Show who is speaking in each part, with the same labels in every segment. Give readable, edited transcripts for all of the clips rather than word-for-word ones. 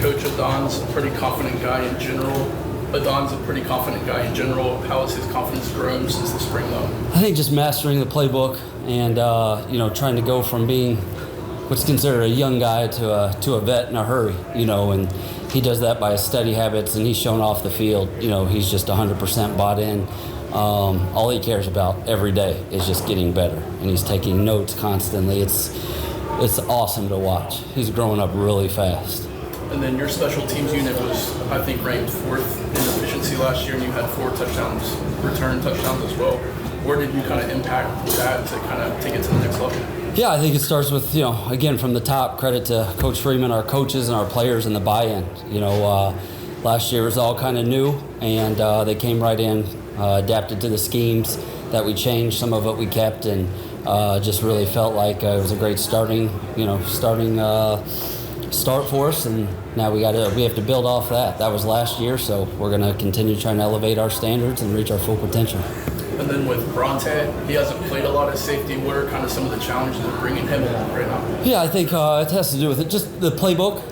Speaker 1: Coach Adon's a pretty confident guy in general. How has his confidence grown since the spring, though?
Speaker 2: I think just mastering the playbook and, trying to go from being what's considered a young guy to a vet in a hurry, and he does that by his steady habits, and he's shown off the field. He's just 100% bought in. All he cares about every day is just getting better, and he's taking notes constantly. It's awesome to watch. He's growing up really fast.
Speaker 1: And then your special teams unit was, I think, ranked 4th in efficiency last year, and you had 4 touchdowns, return touchdowns as well. Where did you kind of impact that to kind of take it to the next level?
Speaker 2: Yeah, I think it starts with, again, from the top, credit to Coach Freeman, our coaches, and our players, and the buy-in. Last year was all kind of new, and they came right in, adapted to the schemes that we changed. Some of it we kept, and just really felt like it was a great starting start for us, and now we have to build off that. That was last year, so we're going to continue trying to elevate our standards and reach our full potential.
Speaker 1: And then with Bronte, he hasn't played a lot of safety. What are kind of some of the challenges of bringing him along right now?
Speaker 2: Yeah, I think it has to do with just the playbook,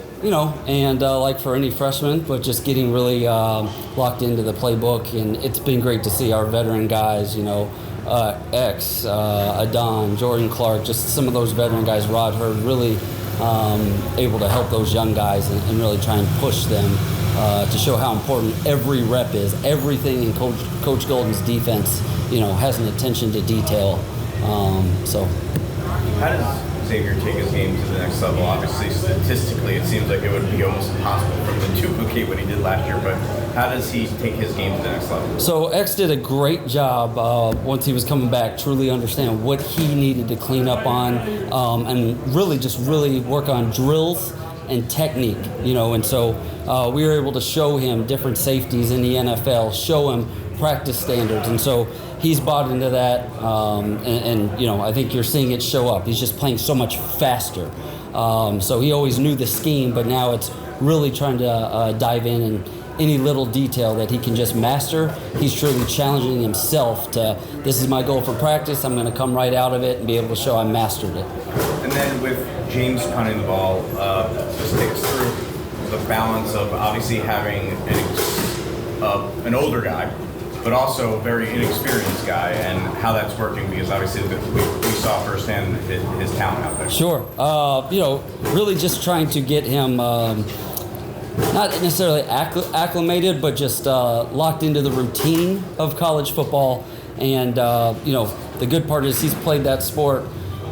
Speaker 2: and like for any freshman, but just getting really locked into the playbook. And it's been great to see our veteran guys, Adon, Jordan Clark, just some of those veteran guys, Rod Hurd, really able to help those young guys and really try and push them to show how important every rep is. Everything in Coach Golden's defense, has an attention to detail.
Speaker 3: How does Xavier take his game to the next level? Obviously, statistically, it seems like it would be almost impossible for him to duplicate what he did last year, but how does he take his game to the next level?
Speaker 2: So X did a great job once he was coming back, truly understand what he needed to clean up on, and really work on drills and technique, and so we were able to show him different safeties in the NFL, show him practice standards, and so he's bought into that, and I think you're seeing it show up. He's just playing so much faster. So he always knew the scheme, but now it's really trying to dive in and any little detail that he can just master. He's truly challenging himself to, this is my goal for practice, I'm going to come right out of it and be able to show I mastered it.
Speaker 3: And then with James punting the ball, just take us through the balance of obviously having an older guy, but also a very inexperienced guy, and how that's working, because obviously we saw firsthand his talent out there.
Speaker 2: Sure. Really just trying to get him not necessarily acclimated, but just locked into the routine of college football. And, the good part is he's played that sport,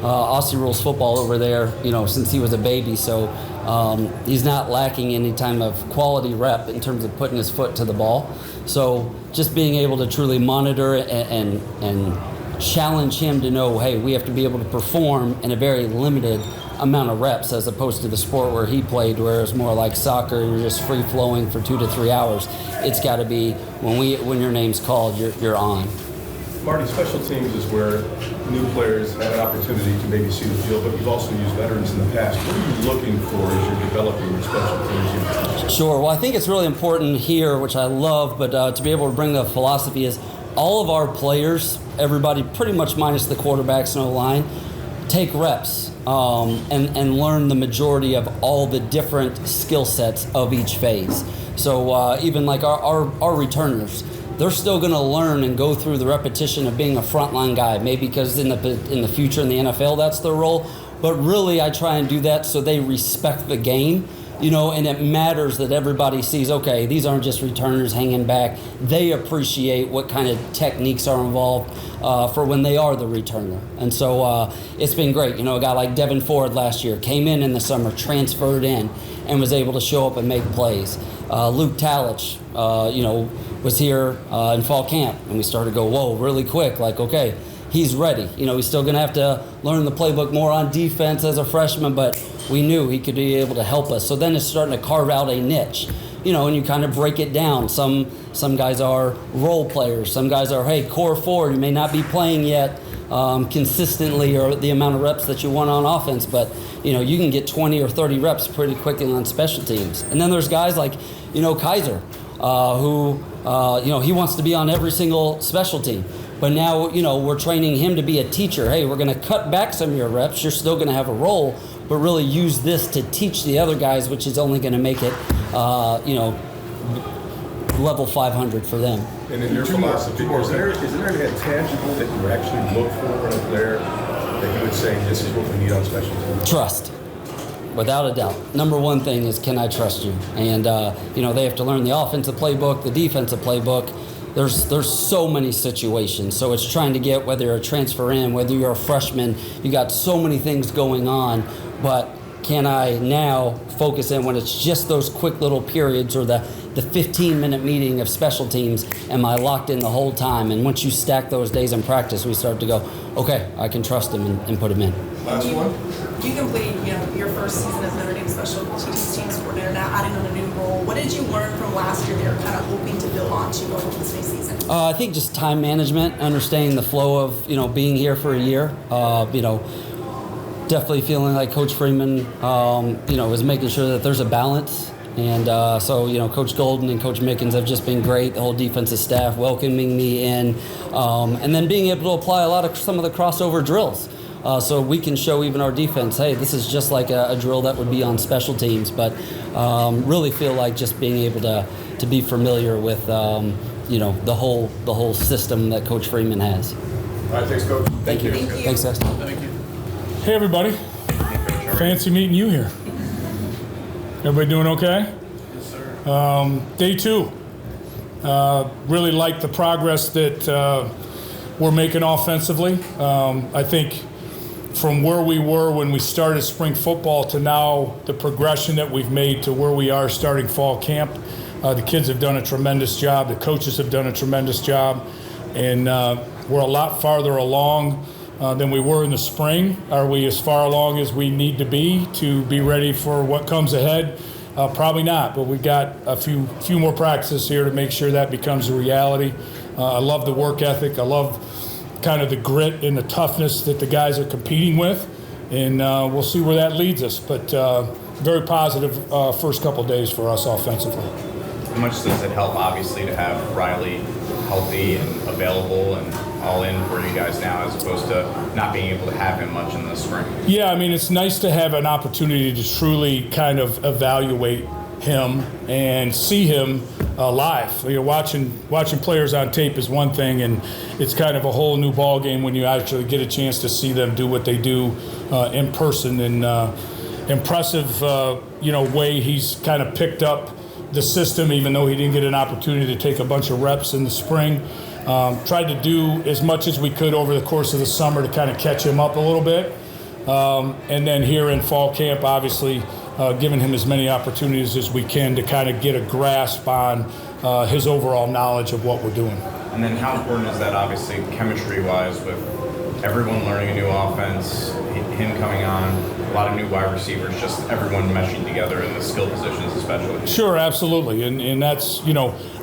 Speaker 2: Aussie rules football over there, since he was a baby. So he's not lacking any time of quality rep in terms of putting his foot to the ball. So just being able to truly monitor and challenge him to know, hey, we have to be able to perform in a very limited amount of reps, as opposed to the sport where he played, where it's more like soccer, you're just free flowing for 2 to 3 hours. It's got to be when your name's called, you're on.
Speaker 4: Marty, special teams is where new players have an opportunity to maybe see the field, but you've also used veterans in the past. What are you looking for as you're developing your special teams unit?
Speaker 2: Sure. Well, I think it's really important here, which I love, but to be able to bring the philosophy is all of our players, everybody pretty much minus the quarterbacks and O-line, take reps and learn the majority of all the different skill sets of each phase. So even like our returners, they're still going to learn and go through the repetition of being a frontline guy, maybe because in the future in the NFL that's their role. But really I try and do that so they respect the game, and it matters that everybody sees, okay, these aren't just returners hanging back. They appreciate what kind of techniques are involved for when they are the returner. And so it's been great. A guy like Devin Ford last year came in the summer, transferred in, and was able to show up and make plays. Luke Talich, was here in fall camp, and we started to go, whoa, really quick, like, okay, he's ready. He's still going to have to learn the playbook more on defense as a freshman, but we knew he could be able to help us. So then it's starting to carve out a niche, and you kind of break it down. Some guys are role players. Some guys are, hey, core forward, you may not be playing yet consistently or the amount of reps that you want on offense, but, you can get 20 or 30 reps pretty quickly on special teams. And then there's guys like, Kaiser, who, he wants to be on every single special team. But now, we're training him to be a teacher. Hey, we're going to cut back some of your reps. You're still going to have a role, but really use this to teach the other guys, which is only going to make it, level 500 for them.
Speaker 4: And in your philosophy, is there anything tangible that you actually look for in a player that you would say, this is what we need on special teams?
Speaker 2: Trust. Without a doubt. Number one thing is, can I trust you? And, they have to learn the offensive playbook, the defensive playbook. There's so many situations. So it's trying to get, whether you're a transfer in, whether you're a freshman, you got so many things going on. But can I now focus in when it's just those quick little periods or the 15-minute meeting of special teams? Am I locked in the whole time? And once you stack those days in practice, we start to go, okay, I can trust him and put him in.
Speaker 4: Last one.
Speaker 5: You completed, your first season as Notre Dame special teams coordinator, now adding on a new role. What did you learn from last year that you're kind of hoping to build on to go into this new season?
Speaker 2: I think just time management, understanding the flow of, being here for a year. Definitely feeling like Coach Freeman, is making sure that there's a balance. And so, Coach Golden and Coach Mickens have just been great. The whole defensive staff welcoming me in. And then being able to apply some of the crossover drills. So we can show even our defense, hey, this is just like a drill that would be on special teams. But really feel like just being able to be familiar with, the whole system that Coach Freeman has.
Speaker 4: All right, thanks, Coach.
Speaker 2: Thank you.
Speaker 5: Thank you.
Speaker 2: Thanks, guys.
Speaker 1: Thank you.
Speaker 6: Hey, everybody. Fancy meeting you here. Everybody doing okay?
Speaker 1: Yes, sir.
Speaker 6: Day 2. Really like the progress that we're making offensively. I think from where we were when we started spring football to now, the progression that we've made to where we are starting fall camp, the kids have done a tremendous job. The coaches have done a tremendous job. And we're a lot farther along than we were in the spring. Are we as far along as we need to be ready for what comes ahead? Probably not, but we've got a few more practices here to make sure that becomes a reality. I love the work ethic. I love kind of the grit and the toughness that the guys are competing with, and we'll see where that leads us. But very positive first couple of days for us offensively.
Speaker 3: How much does it help, obviously, to have Riley healthy and available and all in for you guys now, as opposed to not being able to have him much in the spring?
Speaker 6: Yeah, I mean, it's nice to have an opportunity to truly kind of evaluate him and see him live. Watching players on tape is one thing, and it's kind of a whole new ball game when you actually get a chance to see them do what they do in person. And impressive, way he's kind of picked up the system, even though he didn't get an opportunity to take a bunch of reps in the spring. Tried to do as much as we could over the course of the summer to kind of catch him up a little bit. And then here in fall camp, obviously, giving him as many opportunities as we can to kind of get a grasp on his overall knowledge of what we're doing.
Speaker 3: And then how important is that, obviously, chemistry-wise, with everyone learning a new offense, him coming on, a lot of new wide receivers, just everyone meshing together in the skill positions especially? Sure,
Speaker 6: absolutely. And that's,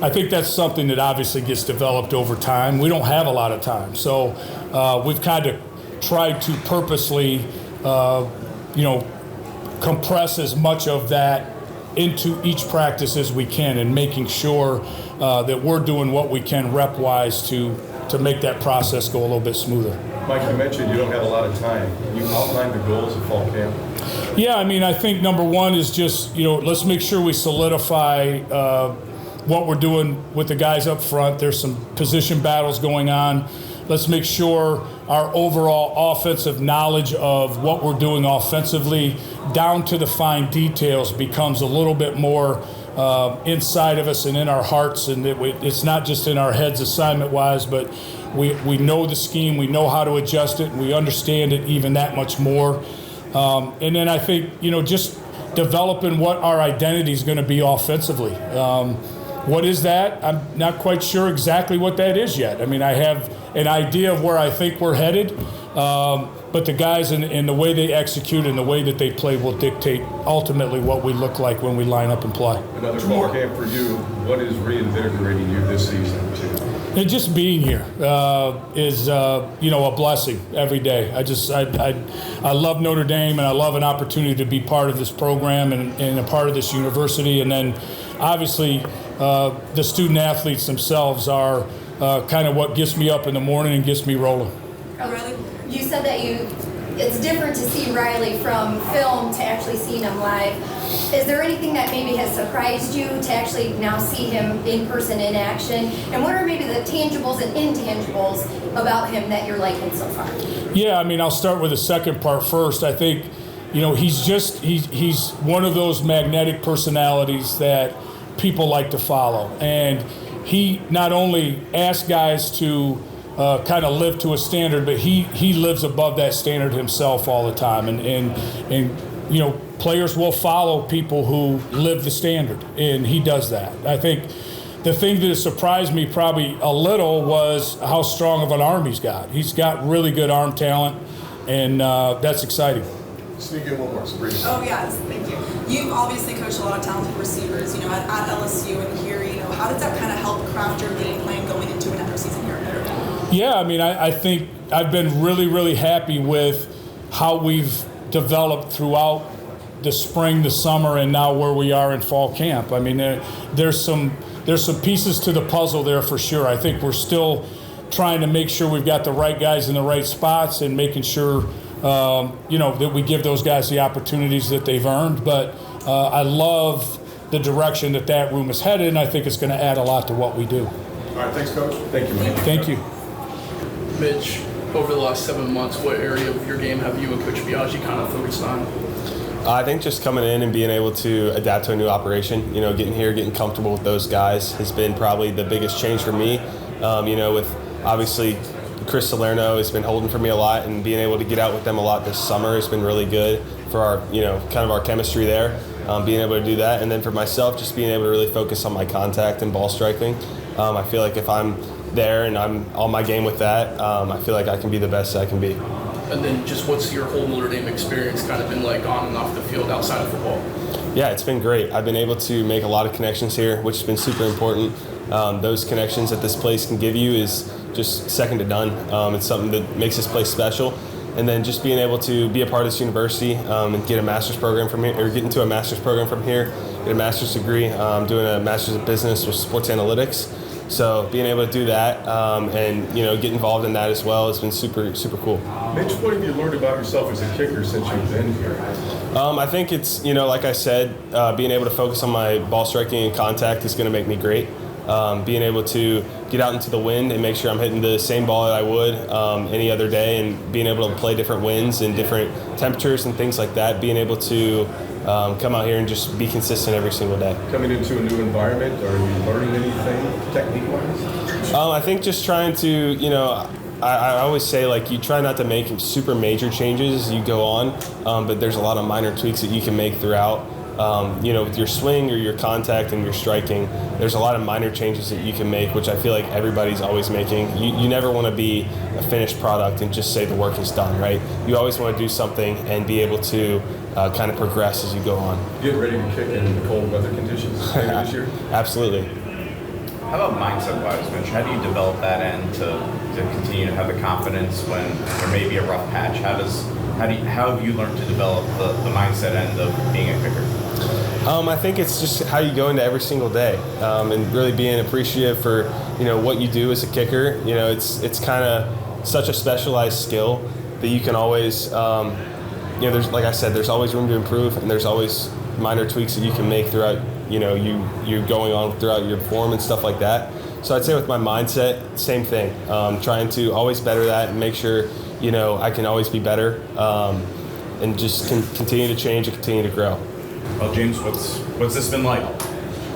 Speaker 6: I think that's something that obviously gets developed over time. We don't have a lot of time. So we've kind of tried to purposely, compress as much of that into each practice as we can, and making sure that we're doing what we can rep-wise to make that process go a little bit smoother.
Speaker 4: Mike, you mentioned you don't have a lot of time. Can you outline the goals of fall camp?
Speaker 6: Yeah, I mean, I think number one is just, let's make sure we solidify what we're doing with the guys up front. There's some position battles going on. Let's make sure our overall offensive knowledge of what we're doing offensively, down to the fine details, becomes a little bit more inside of us and in our hearts, and it's not just in our heads assignment-wise, but we know the scheme, we know how to adjust it, and we understand it even that much more. And then I think, just developing what our identity is going to be offensively. What is that? I'm not quite sure exactly what that is yet. I mean, I have an idea of where I think we're headed, but the guys and the way they execute and the way that they play will dictate ultimately what we look like when we line up and play.
Speaker 4: Another fall camp for you. What is reinvigorating you this season, too?
Speaker 6: And just being here is, a blessing every day. I love Notre Dame, and I love an opportunity to be part of this program and a part of this university. And then, obviously, the student athletes themselves are kind of what gets me up in the morning and gets me rolling.
Speaker 7: You said that you it's different to see Riley from film to actually seeing him live. Is there anything that maybe has surprised you to actually now see him in person in action? And what are maybe the tangibles and intangibles about him that you're liking so far?
Speaker 6: Yeah, I mean, I'll start with the second part first. I think, he's one of those magnetic personalities that people like to follow. And he not only asks guys to kind of live to a standard, but he lives above that standard himself all the time. And players will follow people who live the standard, and he does that. I think the thing that surprised me probably a little was how strong of an arm he's got. He's got really good arm talent, and that's exciting.
Speaker 4: Sneak in one more, Sabrina.
Speaker 5: Oh, yes, thank you. You've obviously coached a lot of talented receivers, at LSU and here, how does that kind of help craft your game plan going into another season here at Notre Dame?
Speaker 6: Yeah, I mean, I think I've been really, really happy with how we've developed throughout the spring, the summer, and now where we are in fall camp. I mean, there's some pieces to the puzzle there for sure. I think we're still trying to make sure we've got the right guys in the right spots and making sure that we give those guys the opportunities that they've earned. But I love the direction that room is headed, and I think it's going to add a lot to what we do.
Speaker 4: All right, thanks, Coach. Thank you, man.
Speaker 6: Thank you.
Speaker 1: Mitch, over the last 7 months, what area of your game have you and Coach Biagi kind of focused on?
Speaker 8: I think just coming in and being able to adapt to a new operation, getting here, getting comfortable with those guys has been probably the biggest change for me. With obviously Chris Salerno has been holding for me a lot, and being able to get out with them a lot this summer has been really good for our, kind of our chemistry there, being able to do that. And then for myself, just being able to really focus on my contact and ball striking. I feel like if I'm there and I'm on my game with that, I feel like I can be the best I can be.
Speaker 1: And then just what's your whole Notre Dame experience kind of been like on and off the field outside of football?
Speaker 8: Yeah, it's been great. I've been able to make a lot of connections here, which has been super important. Those connections that this place can give you is just second to none. It's something that makes this place special. And then just being able to be a part of this university and get a master's program from here, or get into a master's program from here, get a master's degree, doing a master's of business with sports analytics. So being able to do that and get involved in that as well has been super, super cool.
Speaker 4: Mitch, what have you learned about yourself as a kicker since you've been here?
Speaker 8: I think it's, like I said, being able to focus on my ball striking and contact is going to make me great. Being able to get out into the wind and make sure I'm hitting the same ball that I would any other day, and being able to play different winds and different temperatures and things like that, being able to come out here and just be consistent every single day.
Speaker 4: Coming into a new environment, are you learning anything technique-wise?
Speaker 8: I think just trying to, I always say, you try not to make super major changes as you go on, but there's a lot of minor tweaks that you can make throughout. With your swing or your contact and your striking, there's a lot of minor changes that you can make, which I feel like everybody's always making. You never want to be a finished product and just say the work is done, right? You always want to do something and be able to kind of progress as you go on.
Speaker 4: Get ready to kick in the cold weather conditions later this year?
Speaker 8: Absolutely.
Speaker 3: How about mindset-wise, Mitch? How do you develop that end to continue to have the confidence when there may be a rough patch? How have you learned to develop the mindset end of being a kicker?
Speaker 8: I think it's just how you go into every single day, and really being appreciative for what you do as a kicker. It's kind of such a specialized skill that you can always there's, like I said, there's always room to improve, and there's always minor tweaks that you can make throughout you going on throughout your form and stuff like that. So I'd say with my mindset, same thing. Trying to always better that and make sure I can always be better, and just continue to change and continue to grow.
Speaker 3: Well, James, what's this been like?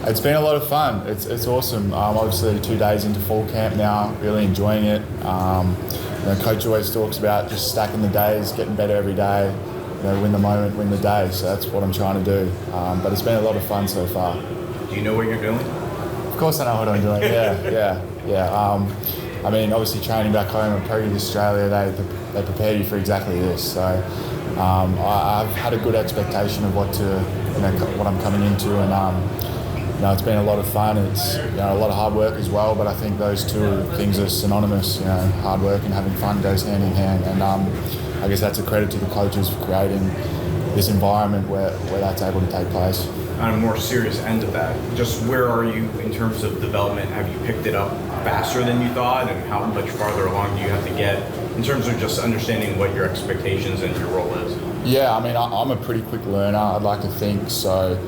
Speaker 9: It's been a lot of fun. It's awesome. Obviously, 2 days into fall camp now, really enjoying it. Coach always talks about just stacking the days, getting better every day. Win the moment, win the day. So that's what I'm trying to do. But it's been a lot of fun so far.
Speaker 3: Do you know what you're doing?
Speaker 9: Of course I know what I'm doing. Yeah. I mean, obviously training back home and previous Australia, they prepare you for exactly this. So I've had a good expectation of what I'm coming into, and it's been a lot of fun. It's a lot of hard work as well, but I think those two things are synonymous. Hard work and having fun goes hand in hand, and I guess that's a credit to the coaches for creating this environment where that's able to take place.
Speaker 3: on a more serious end of that, just where are you in terms of development? Have you picked it up faster than you thought, and how much farther along do you have to get in terms of just understanding what your expectations and your role is?
Speaker 9: Yeah, I mean, I'm a pretty quick learner, I'd like to think. So,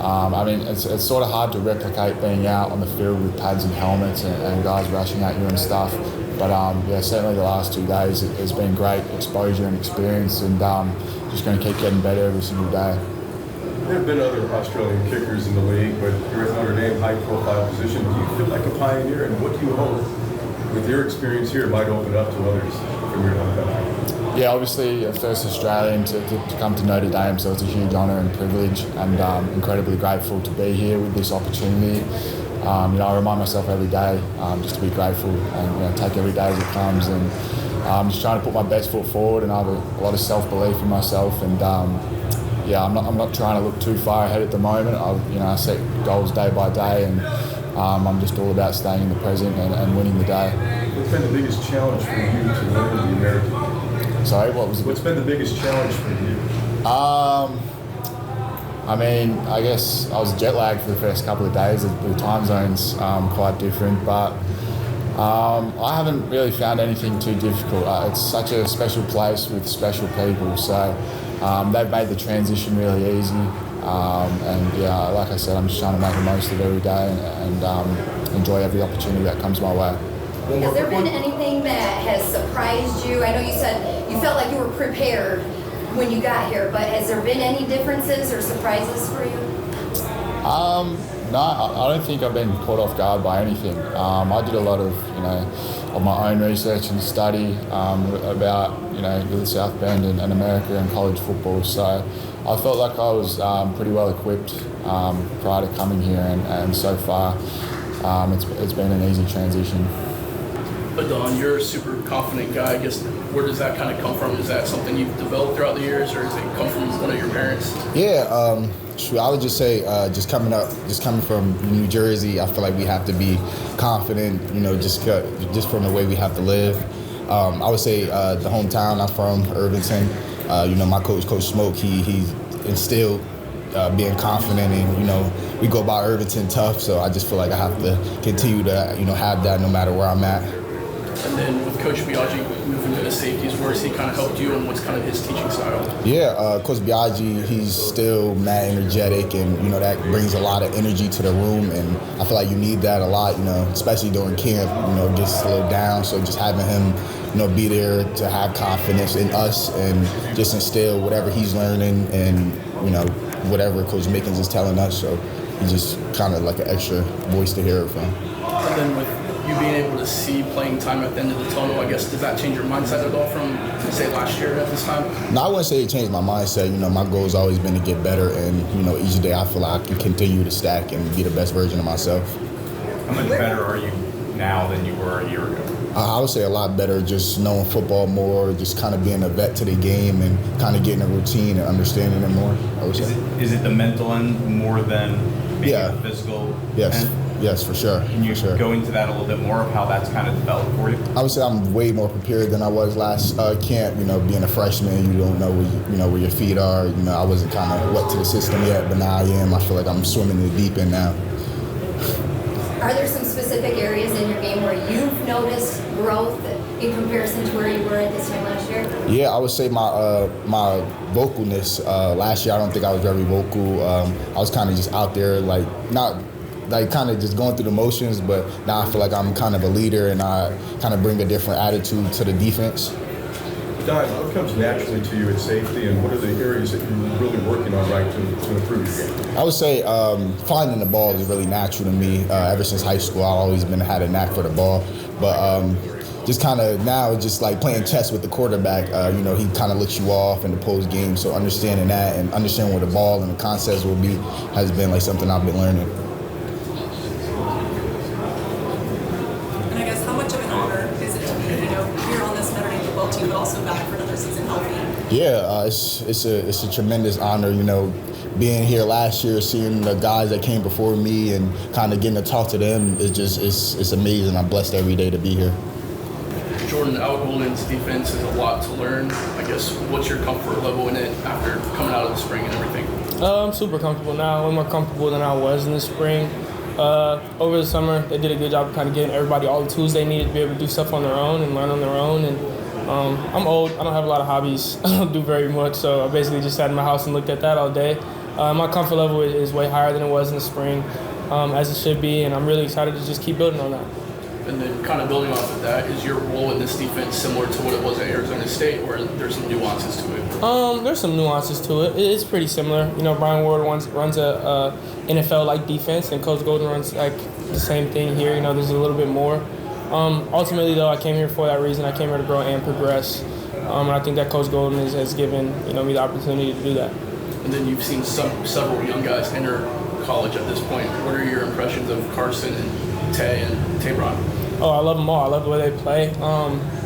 Speaker 9: I mean, it's sort of hard to replicate being out on the field with pads and helmets and guys rushing at you and stuff. But yeah, certainly the last 2 days it's been great exposure and experience, and just going to keep getting better every single day.
Speaker 4: There have been other Australian kickers in the league, but you're at Notre Dame, high-profile position. Do you feel like a pioneer, and what do you hope, with your experience here, might open up to others from your home country?
Speaker 9: Yeah, obviously, first Australian to come to Notre Dame, so it's a huge honour and privilege, and incredibly grateful to be here with this opportunity. I remind myself every day just to be grateful and take every day as it comes, and I'm just trying to put my best foot forward, and I have a lot of self-belief in myself, and I'm not trying to look too far ahead at the moment. I set goals day by day, and I'm just all about staying in the present and winning the day.
Speaker 4: What's been the biggest challenge for you to learn the American?
Speaker 9: Sorry, what was it?
Speaker 4: What's been the biggest challenge for you?
Speaker 9: I mean, I guess I was jet lagged for the first couple of days. The time zone's quite different, but I haven't really found anything too difficult. It's such a special place with special people, so they've made the transition really easy. And yeah, like I said, I'm just trying to make the most of every day and enjoy every opportunity that comes my way.
Speaker 7: Has there been anything that has surprised you? I know you said you felt like you were prepared when you got here, but has there been any differences or surprises for you?
Speaker 9: No, I don't think I've been caught off guard by anything. I did a lot of my own research and study about the South Bend and America and college football. So I felt like I was pretty well equipped prior to coming here, and so far it's been an easy transition.
Speaker 1: Adon, you're a super confident guy. I guess where does that kind of come from? Is that something you've developed throughout the years, or does it come from one of your parents?
Speaker 10: Yeah, I would just say just coming from New Jersey, I feel like we have to be confident, just from the way we have to live. I would say the hometown I'm from, Irvington, my coach, Coach Smoke, he instilled being confident, and we go about Irvington tough, so I just feel like I have to continue to have that no matter where I'm at.
Speaker 1: And then with Coach Biagi moving to the safeties, where has he kind of helped you, and what's kind of his teaching style? Yeah,
Speaker 10: Coach Biagi, he's still mad energetic, and that brings a lot of energy to the room, and I feel like you need that a lot, especially during camp. It gets slowed down, so just having him, be there to have confidence in us and just instill whatever he's learning and whatever Coach Mickens is telling us. So he's just kind of like an extra voice to hear it from.
Speaker 1: And then with you being able to see playing time at the end of the tunnel, I guess, does that change your mindset at all from, say, last year at this time?
Speaker 10: No, I wouldn't say it changed my mindset. My goal has always been to get better, and, each day I feel like I can continue to stack and be the best version of myself.
Speaker 3: How much better are you now than you were a year ago?
Speaker 10: I would say a lot better, just knowing football more, just kind of being a vet to the game and kind of getting a routine and understanding it more, I would say.
Speaker 3: Is it the mental end more than maybe the physical
Speaker 10: end? Yes, for sure.
Speaker 3: Can you go into that a little bit more of how that's kind of developed for you?
Speaker 10: I would say I'm way more prepared than I was last camp. Being a freshman, you don't know where your feet are. I wasn't kind of wet to the system yet, but now I am. I feel like I'm swimming in the deep end now.
Speaker 7: Are there some specific areas in your game where you've noticed growth in comparison to where you were at this time last year?
Speaker 10: Yeah, I would say my vocalness. Last year, I don't think I was very vocal. I was kind of just out there, kind of just going through the motions, but now I feel like I'm kind of a leader, and I kind of bring a different attitude to the defense.
Speaker 4: Don, what comes naturally to you at safety, and what are the areas that you're really working on to improve your game?
Speaker 10: I would say finding the ball is really natural to me. Ever since high school, I've always had a knack for the ball, but just kind of now, just like playing chess with the quarterback, he kind of looks you off in the post game, so understanding that and understanding where the ball and the concepts will be has been like something I've been learning. Yeah, it's a tremendous honor, being here last year, seeing the guys that came before me and kind of getting to talk to them it's amazing. I'm blessed every day to be here.
Speaker 1: Jordan, Al Golden's defense is a lot to learn. I guess, what's your comfort level in it after coming out of the spring and everything?
Speaker 11: I'm super comfortable now, way more comfortable than I was in the spring. Over the summer, they did a good job of kind of giving everybody all the tools they needed to be able to do stuff on their own and learn on their own. And I'm old. I don't have a lot of hobbies. I don't do very much, so I basically just sat in my house and looked at that all day. My comfort level is way higher than it was in the spring, as it should be, and I'm really excited to just keep building on that.
Speaker 1: And then kind of building off of that, is your role in this defense similar to what it was at Arizona State, or there's some nuances to it?
Speaker 11: There's some nuances to it. It's pretty similar. You know, Brian Ward runs a NFL-like defense, and Coach Golden runs like the same thing here. You know, there's a little bit more. Ultimately, though, I came here for that reason. I came here to grow and progress, and I think that Coach Golden has given me the opportunity to do that.
Speaker 1: And then you've seen several young guys enter college at this point. What are your impressions of Carson and Tay and Tabron?
Speaker 11: Oh, I love them all. I love the way they play.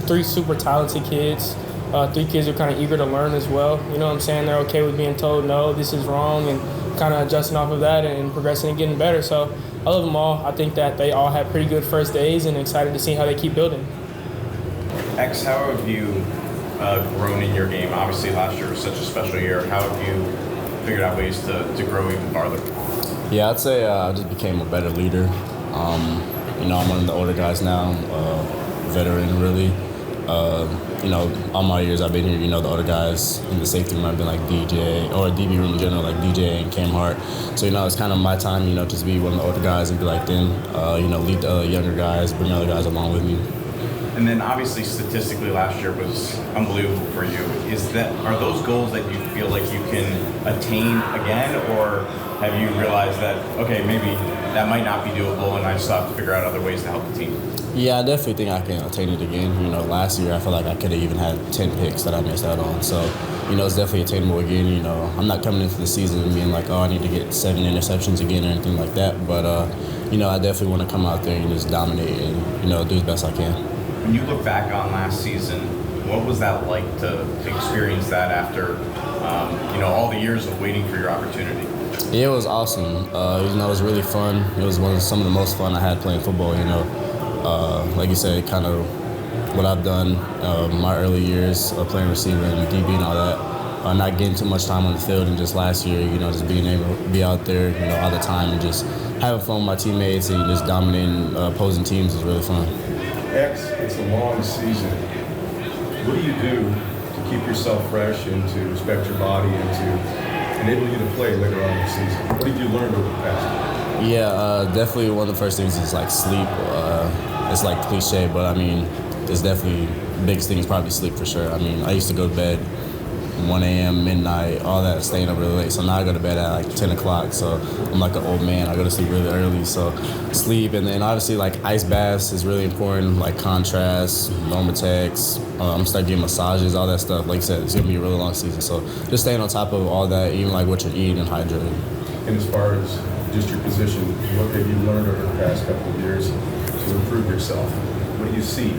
Speaker 11: 3 super talented kids. 3 kids who are kind of eager to learn as well. You know what I'm saying? They're okay with being told, no, this is wrong, and kind of adjusting off of that and progressing and getting better. So I love them all. I think that they all had pretty good first days, and excited to see how they keep building.
Speaker 3: X, how have you grown in your game? Obviously, last year was such a special year. How have you figured out ways to grow even farther?
Speaker 12: Yeah, I'd say I just became a better leader. I'm one of the older guys now, veteran really. All my years I've been here, the other guys in the safety room have been like DJ, or DB room in general, like DJ and Cam Hart. So, it's kind of my time, just be one of the older guys and be like them, lead the younger guys, bring other guys along with me.
Speaker 3: And then obviously statistically last year was unbelievable for you. Are those goals that you feel like you can attain again, or have you realized that, okay, maybe that might not be doable and I just have to figure out other ways to help the team?
Speaker 12: Yeah, I definitely think I can attain it again. Last year I feel like I could have even had 10 picks that I missed out on. So, it's definitely attainable again. I'm not coming into the season being like, I need to get 7 interceptions again or anything like that. But, I definitely want to come out there and just dominate and, do the best I can.
Speaker 3: When you look back on last season, what was that like to experience that after, all the years of waiting for your opportunity?
Speaker 12: Yeah, it was awesome. It was really fun. It was some of the most fun I had playing football, Like you said, kind of what I've done my early years of playing receiver and DB and all that. Not getting too much time on the field, and just last year, just being able to be out there, all the time and just having fun with my teammates and just dominating opposing teams is really fun.
Speaker 4: X, it's a long season. What do you do to keep yourself fresh and to respect your body and to enable you to play later on in the season? What have you learned over the past year?
Speaker 12: Yeah, definitely one of the first things is like sleep. It's like cliche, but it's definitely the biggest thing is probably sleep for sure. I used to go to bed 1 a.m., midnight, all that, staying up really late. So now I go to bed at like 10 o'clock. So I'm like an old man. I go to sleep really early. So sleep, and then obviously like ice baths is really important, like contrast, Normatex. I'm starting getting massages, all that stuff. Like I said, it's gonna be a really long season. So just staying on top of all that, even like what you're eating and hydrating.
Speaker 4: And as far as just your position, what have you learned over the past couple of years to improve yourself? What do you see?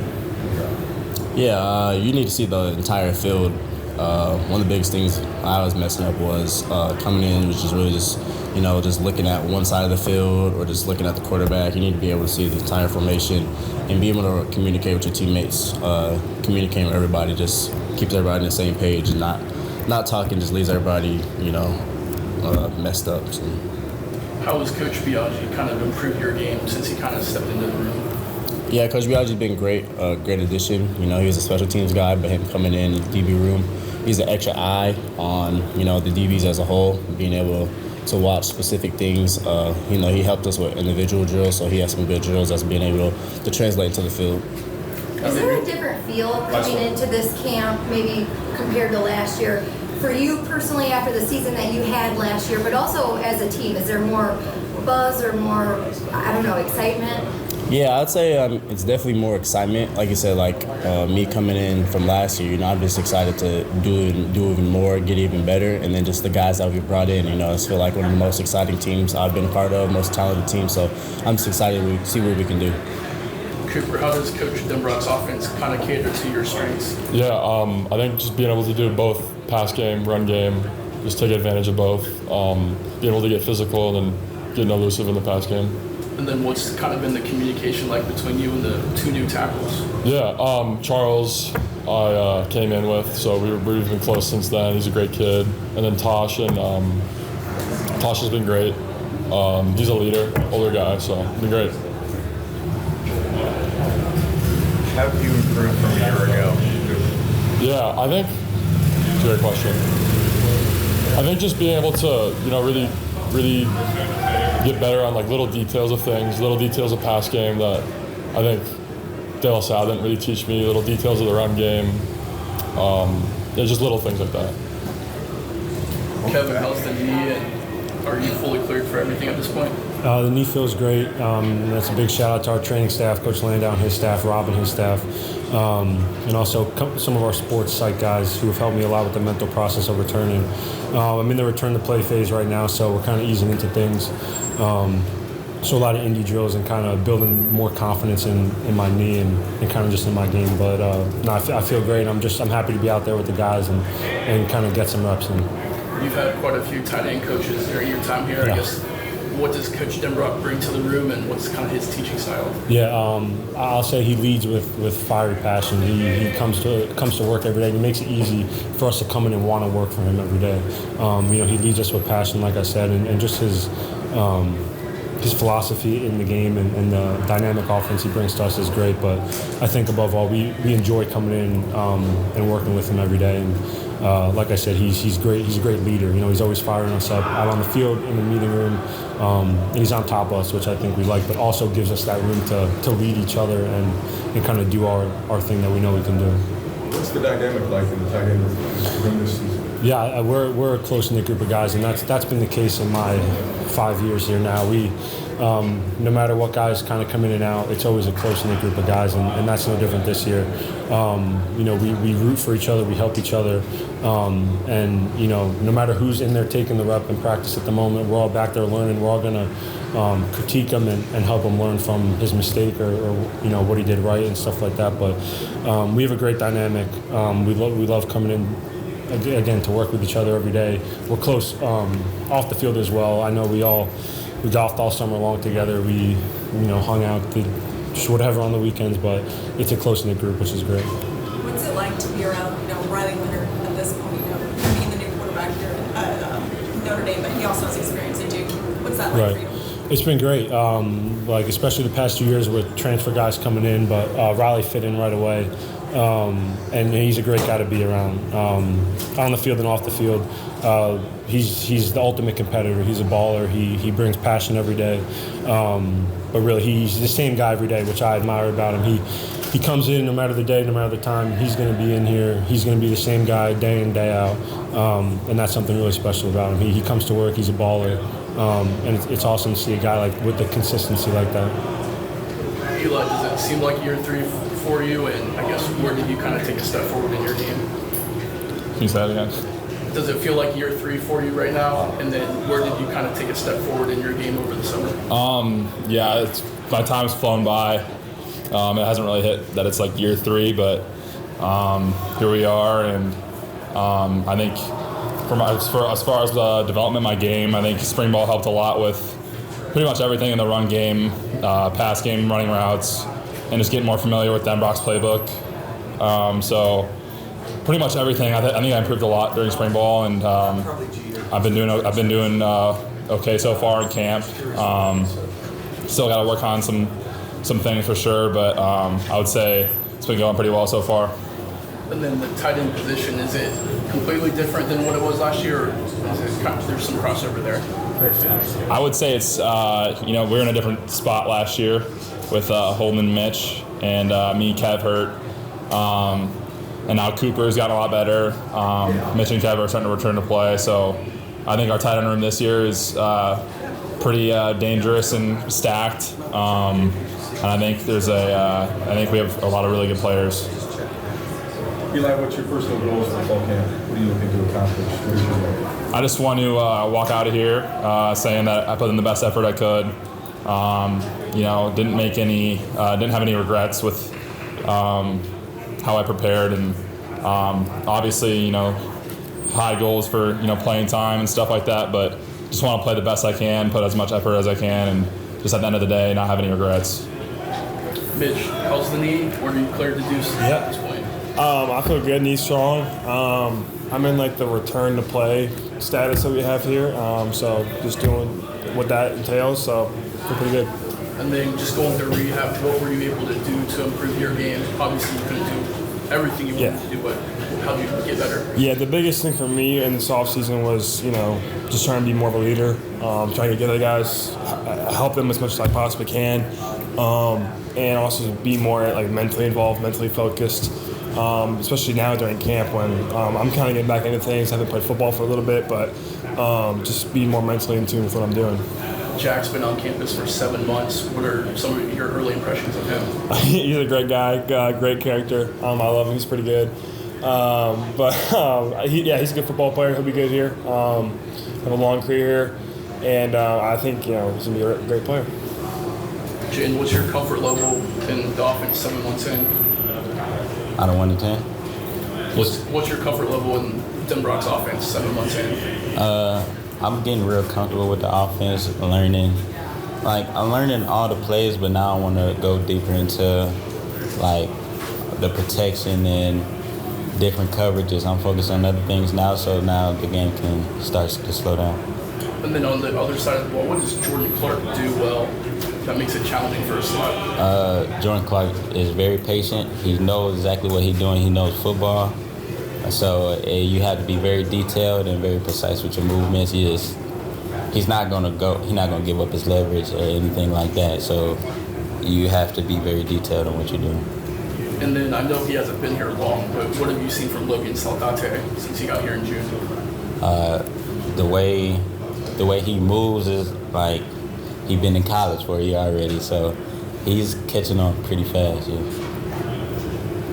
Speaker 12: Yeah, you need to see the entire field. One of the biggest things I was messing up was coming in, which is really just looking at one side of the field or just looking at the quarterback. You need to be able to see the entire formation and be able to communicate with your teammates, communicate with everybody, just keeps everybody on the same page and not talking, just leaves everybody, messed up. So.
Speaker 1: How has Coach Biagi kind of improved your game since he kind of stepped into the room?
Speaker 12: Yeah, Coach Biagi's been great, great addition. He was a special teams guy, but him coming in the DB room, he's an extra eye on, the DBs as a whole, being able to watch specific things. He helped us with individual drills, so he has some good drills that's being able to translate into the field.
Speaker 7: Is there a different feel coming into this camp, maybe compared to last year? For you personally, after the season that you had last year, but also as a team, is there more buzz or more, excitement?
Speaker 12: Yeah, I'd say it's definitely more excitement. Like you said, me coming in from last year, I'm just excited to do even more, get even better, and then just the guys that we brought in, I just feel like one of the most exciting teams I've been a part of, most talented teams. So I'm just excited to see what we can do.
Speaker 1: Cooper, how does Coach Denbrock's offense kind of cater to your strengths?
Speaker 13: Yeah, I think just being able to do both pass game, run game, just take advantage of both, being able to get physical and then getting elusive in the pass game.
Speaker 1: And then what's kind of been the communication like between you and the 2 new tackles?
Speaker 13: Yeah, Charles I came in with, so we've been close since then. He's a great kid. And then Tosh and Tasha's been great. He's a leader, older guy, so it's been great.
Speaker 3: How have you improved from a year ago?
Speaker 13: Yeah, I think it's a great question. I think just being able to, really get better on like little details of things, little details of pass game that I think De La Salle didn't really teach me, little details of the run game. Just little things like that.
Speaker 1: Kevin, how's the knee, and are you fully cleared for everything at this point?
Speaker 14: The knee feels great. That's a big shout out to our training staff, Coach Landau and his staff, Rob and his staff, and also some of our sports psych guys who have helped me a lot with the mental process of returning. I'm in the return to play phase right now, so we're kind of easing into things. So a lot of indie drills and kind of building more confidence in my knee and kind of just in my game. But no, I feel great. I'm happy to be out there with the guys and kind of get some reps in.
Speaker 1: You've had quite a few tight end coaches during your time here.
Speaker 14: Yeah.
Speaker 1: I guess, what does Coach Denbrock bring to the room, and what's kind of his teaching style?
Speaker 14: Yeah, I'll say he leads with fiery passion. He comes to work every day. He makes it easy for us to come in and want to work for him every day. He leads us with passion, like I said, and just his philosophy in the game and the dynamic offense he brings to us is great. But I think above all, we enjoy coming in and working with him every day. And like I said, he's great. He's a great leader. He's always firing us up out on the field, in the meeting room. And he's on top of us, which I think we like, but also gives us that room to lead each other and kind of do our thing that we know we can do.
Speaker 4: What's the dynamic like in the tight end room this season?
Speaker 14: Yeah, we're a close-knit group of guys, and that's been the case in my 5 years here now. We, no matter what guys kind of come in and out, it's always a close-knit group of guys, and that's no different this year. We root for each other, we help each other, and no matter who's in there taking the rep in practice at the moment, we're all back there learning. We're all going to critique him and help him learn from his mistake or what he did right and stuff like that. But we have a great dynamic. We love coming in again to work with each other every day. We're close off the field as well. I know we golfed all summer long together. We hung out, did just whatever on the weekends, but it's a close-knit group, which is great.
Speaker 5: What's it like to be around, Riley Leonard at this point, being the new quarterback here at Notre Dame, but he also has experience at Duke. What's that like for you?
Speaker 14: It's been great, especially the past 2 years with transfer guys coming in, but Riley fit in right away, and he's a great guy to be around, on the field and off the field. He's the ultimate competitor. He's a baller. He brings passion every day, but really he's the same guy every day, which I admire about him. He comes in no matter the day, no matter the time. He's going to be in here. He's going to be the same guy day in, day out, and that's something really special about him. He comes to work. He's a baller, and it's awesome to see a guy with the consistency like that.
Speaker 1: Eli, does it seem like year 3 for you? And I guess, where did you kind of take a step forward in your game?
Speaker 15: Can you say that again?
Speaker 1: Does it feel like year 3 for you right now? And then where did you kind of take a step forward in your game over the summer?
Speaker 15: Yeah, my time's flown by. It hasn't really hit that it's like year 3, but here we are. And I think as far as the development of my game, I think spring ball helped a lot with pretty much everything in the run game, pass game, running routes, and just getting more familiar with Denbrock's playbook. So pretty much everything. I think I improved a lot during spring ball, and I've been doing okay so far in camp. Still got to work on some things for sure, but I would say it's been going pretty well so far.
Speaker 1: And then the tight end position, is it completely different than what it was last year, or is it there's some crossover there?
Speaker 15: I would say it's we were in a different spot last year with Holden and Mitch, and me, Kev hurt. And now Cooper's gotten a lot better. Mitch and Kev are starting to return to play, so I think our tight end room this year is pretty dangerous and stacked. And I think I think we have a lot of really good players.
Speaker 4: Eli, what's your personal goals for fall camp? What are you looking to accomplish? What is your goal?
Speaker 15: I just want to walk out of here saying that I put in the best effort I could. Didn't have any regrets with how I prepared, and obviously, high goals for playing time and stuff like that. But just want to play the best I can, put as much effort as I can, and just at the end of the day, not have any regrets.
Speaker 1: Mitch, how's the knee? What are you cleared to do at this point?
Speaker 14: I feel good, knees strong. I'm in like the return to play status that we have here, so just doing what that entails. So I feel pretty good.
Speaker 1: And then just going through rehab, what were you able to do to improve your game? Obviously, you couldn't do everything you wanted to do, but how do you get better?
Speaker 14: Yeah, the biggest thing for me in this offseason was, just trying to be more of a leader, trying to get other guys, help them as much as I possibly can, and also be more like mentally involved, mentally focused, especially now during camp when I'm kind of getting back into things. I haven't played football for a little bit, but just being more mentally in tune with what I'm doing.
Speaker 1: Jack's been on campus for 7 months. What are some of your early impressions of him?
Speaker 14: He's a great guy, great character. I love him. He's pretty good. He's a good football player. He'll be good here. Have a long career, and I think he's gonna be a great player.
Speaker 1: Jayden, what's your comfort level in the offense 7 months in?
Speaker 12: Out of 1 to 10.
Speaker 1: What's your comfort level in Denbrock's offense 7 months in?
Speaker 12: I'm getting real comfortable with the offense, learning all the plays, but now I want to go deeper into like the protection and different coverages. I'm focused on other things now, so now the game can start to slow down.
Speaker 1: And then on the other side of the ball, what does Jordan Clark do well that makes it challenging for a slot?
Speaker 12: Jordan Clark is very patient. He knows exactly what he's doing. He knows football. So you have to be very detailed and very precise with your movements. He's not gonna give up his leverage or anything like that. So you have to be very detailed on what you're doing.
Speaker 1: And then I know he hasn't been here long, but what have you seen from Logan Saldate since he got here in June?
Speaker 12: The way he moves is like he's been in college for a year already, so he's catching on pretty fast. Yeah.